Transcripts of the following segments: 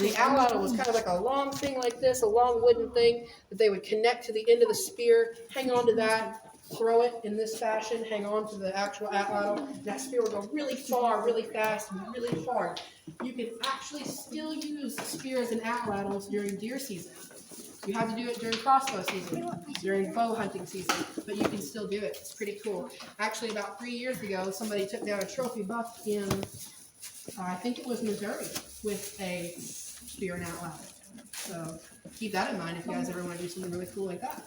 And the atlatl was kind of like a long thing like this, a long wooden thing that they would connect to the end of the spear, hang on to that, throw it in this fashion, hang on to the actual atlatl. That spear would go really far, really fast, and really far. You can actually still use spears and atlatls during deer season. You have to do it during crossbow season, during bow hunting season, but you can still do it. It's pretty cool. Actually, about 3 years ago, somebody took down a trophy buck in, I think it was Missouri, with a spear and atlatl. So keep that in mind if you guys ever want to do something really cool like that.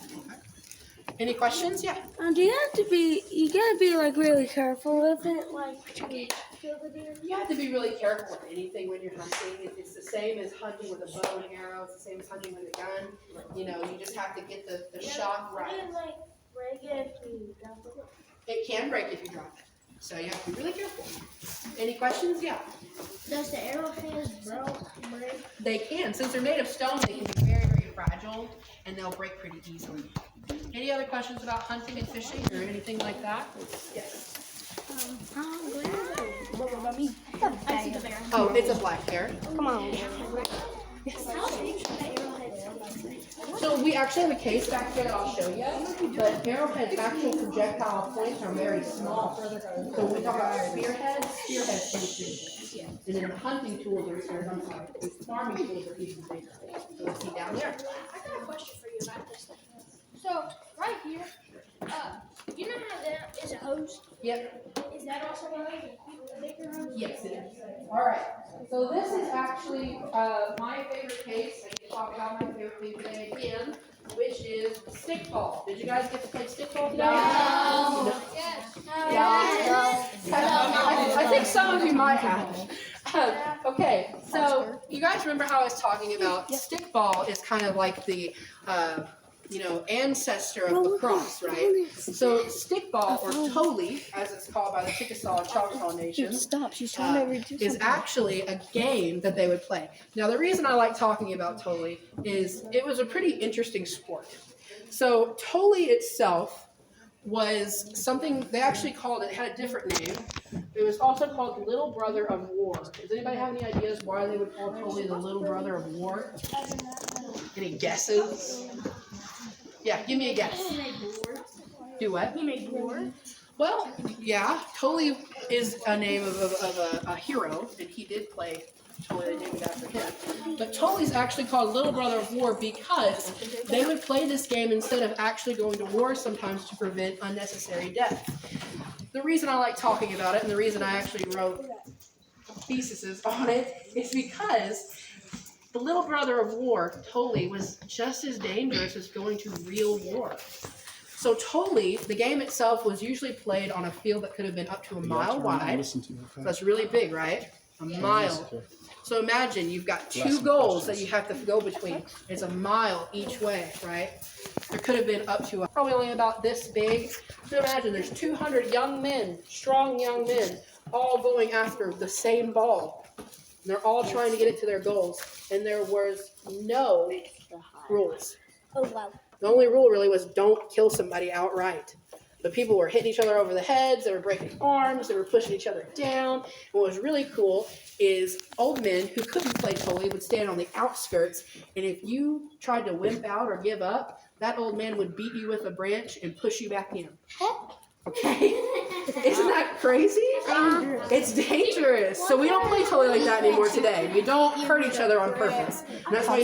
Any questions? Yeah. Do you gotta be like really careful with it, like to kill the deer? You have to be really careful with anything when you're hunting. It's the same as hunting with a bow and arrow. It's the same as hunting with a gun. You know, you just have to get the shot right. It like break it if you drop it. It can break if you drop it. So you have to be really careful. Any questions? Yeah. Does the arrowhead break? They can. Since they're made of stone, they can be very, very fragile, and they'll break pretty easily. Any other questions about hunting and fishing or anything like that? Yes. What about me? I see the bear. Oh, it's a black bear. Come on. Yes. How big should the arrowhead be? So we actually have a case back here that I'll show you, but arrowhead's actual projectile points are very small. So when we talk about spearheads pretty big. And then the hunting tools the farming tools are even bigger. So we'll see down there. I got a question for you about this. So right here, you know how there is a hose? Yep. Is that also a bigger hose? Yes, it is. All right. So this is actually my favorite case. I can talk about my favorite thing today again, which is stickball. Did you guys get to play stickball today? No. Yes. No. I think some of you might have. Okay, so you guys remember how I was talking about stickball is kind of like the ancestor of lacrosse, right? So stickball, or tole, as it's called by the Chickasaw and Choctaw nations, Stop. She's trying to read is actually a game that they would play. Now, the reason I like talking about tole is it was a pretty interesting sport. So tole itself was something they actually called it, had a different name. It was also called Little Brother of War. Does anybody have any ideas why they would call tole the Little Brother of War? Any guesses? Yeah, give me a guess. He made board. Do what? He made board. Well, yeah, Tole is a name of a hero, and he did play Tole, they named it after him. But Tole's actually called Little Brother of War because they would play this game instead of actually going to war sometimes to prevent unnecessary death. The reason I like talking about it, and the reason I actually wrote theses on it, is because the Little Brother of War, Tole, was just as dangerous as going to real war. So Tole, the game itself, was usually played on a field that could have been up to a mile wide. That's really big, right? A mile. So imagine you've got two goals that you have to go between. It's a mile each way, right? There could have been up to probably only about this big. So imagine there's 200 young men, strong young men, all going after the same ball. And they're all trying to get it to their goals. And there was no rules. Oh, wow. The only rule really was don't kill somebody outright. But people were hitting each other over the heads, they were breaking arms, they were pushing each other down. And what was really cool is old men who couldn't play Tole would stand on the outskirts, and if you tried to wimp out or give up, that old man would beat you with a branch and push you back in. Okay? Isn't that crazy? It's dangerous. So we don't play Tole like that anymore today. We don't hurt each other on purpose. And that's why